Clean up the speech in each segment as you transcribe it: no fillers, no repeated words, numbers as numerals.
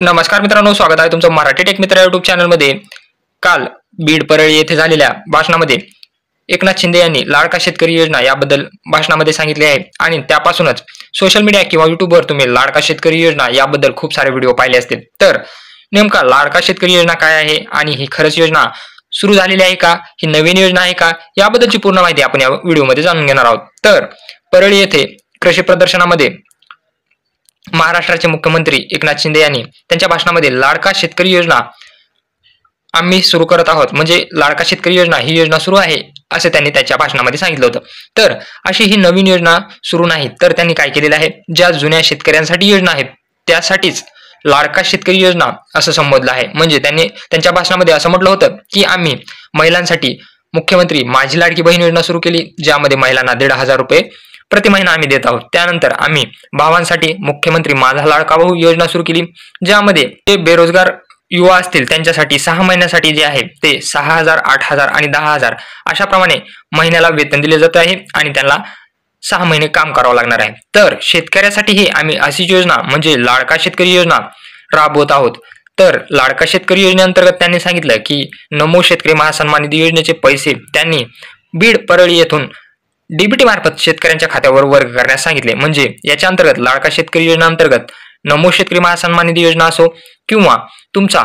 नमस्कार मित्रांनो, स्वागत आहे तुमचं मराठी टेक मित्र युट्यूब चॅनलमध्ये। काल बीड परळी येथे झालेल्या भाषणामध्ये एकनाथ शिंदे यांनी लाडका शेतकरी योजना याबद्दल भाषणामध्ये सांगितले आहे आणि त्यापासूनच सोशल मीडिया किंवा युट्यूबवर तुम्ही लाडका शेतकरी योजना याबद्दल खूप सारे व्हिडिओ पाहिले असतील। तर नेमका लाडका शेतकरी योजना काय आहे आणि ही खरंच योजना सुरू झालेली आहे का, ही नवीन योजना आहे का, याबद्दलची पूर्ण माहिती आपण या व्हिडिओमध्ये जाणून घेणार आहोत। तर परळी येथे कृषी प्रदर्शनामध्ये महाराष्ट्राचे मुख्यमंत्री एकनाथ शिंदे यांनी त्यांच्या भाषणामध्ये लाडका शेतकरी योजना आम्ही सुरू करत आहोत, म्हणजे लाडका शेतकरी योजना ही योजना सुरू आहे असे त्यांनी त्याच्या भाषणामध्ये सांगितलं होतं। तर अशी ही नवीन योजना सुरू नाही, तर त्यांनी काय केलेलं आहे, ज्या जुन्या शेतकऱ्यांसाठी योजना आहेत त्यासाठीच लाडका शेतकरी योजना असं संबोधलं आहे। म्हणजे त्यांनी त्यांच्या भाषणामध्ये असं म्हटलं होतं की आम्ही महिलांसाठी मुख्यमंत्री माझी लाडकी बहीण योजना सुरू केली, ज्यामध्ये महिलांना 1,500 रुपये प्रति महिना आम्ही देत आहोत। त्यानंतर आम्ही भावांसाठी मुख्यमंत्री माझा लाडका भाऊ योजना सुरू केली, ज्यामध्ये ते बेरोजगार युवा असतील त्यांच्यासाठी 6 महिन्यासाठी जे आहे ते 6,000, 8,000 आणि 10,000 अशा प्रमाणे महिन्याला वेतन दिले जात आहे आणि त्यांना 6 महिने काम करावं लागणार आहे। तर शेतकऱ्यासाठीही आम्ही अशी योजना म्हणजे लाडका शेतकरी योजना राबवत आहोत। तर लाडका शेतकरी योजनेअंतर्गत त्यांनी सांगितलं की नमो शेतकरी महासन्मान निधी योजनेचे पैसे त्यांनी बीड परळी येथून डीबीटी मार्फत शेतकऱ्यांच्या खात्यावर वर्ग करण्यास सांगितले। म्हणजे याच्या अंतर्गत लाडका शेतकरी योजना अंतर्गत नमो शेतकरी महासन्मान निधी योजना असो किंवा तुमचा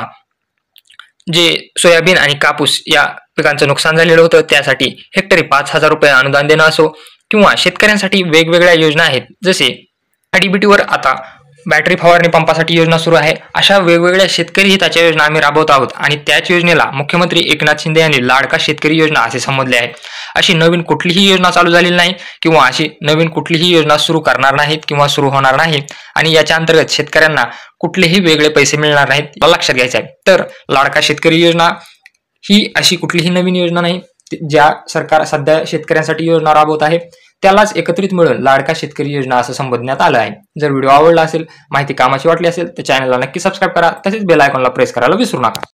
जे सोयाबीन आणि कापूस या पिकांचं नुकसान झालेलं होतं त्यासाठी हेक्टरी 5,000 रुपये अनुदान देणं असो किंवा शेतकऱ्यांसाठी वेगवेगळ्या योजना आहेत, जसे डीबीटीवर आता बॅटरी फवारणी पंपासाठी योजना सुरू आहे। अशा वेगवेगळ्या शेतकरी हिताच्या योजना आम्ही राबवत आहोत आणि त्याच योजनेला मुख्यमंत्री एकनाथ शिंदे यांनी लाडका शेतकरी योजना असे संबोधले आहे। अशी नवीन कुठलीही योजना चालू झालेली नाही किंवा अशी नवीन कुठलीही योजना सुरू करणार नाहीत किंवा सुरू होणार नाही आणि याच्या अंतर्गत शेतकऱ्यांना कुठलेही वेगळे पैसे मिळणार नाहीत, लक्षात घ्यायचं आहे। तर लाडका शेतकरी योजना ही अशी कुठलीही नवीन योजना नाही, ज्या सरकार सध्या शेतकऱ्यांसाठी योजना राबवत आहे त्यालाच एकत्रित मिळून लाडका शेतकरी योजना असं संबोधण्यात आलं आहे। जर व्हिडिओ आवडला असेल, माहिती कामाची वाटली असेल तर चॅनलला नक्की सबस्क्राईब करा, तसेच बेल आयकॉनला प्रेस करायला विसरू नका।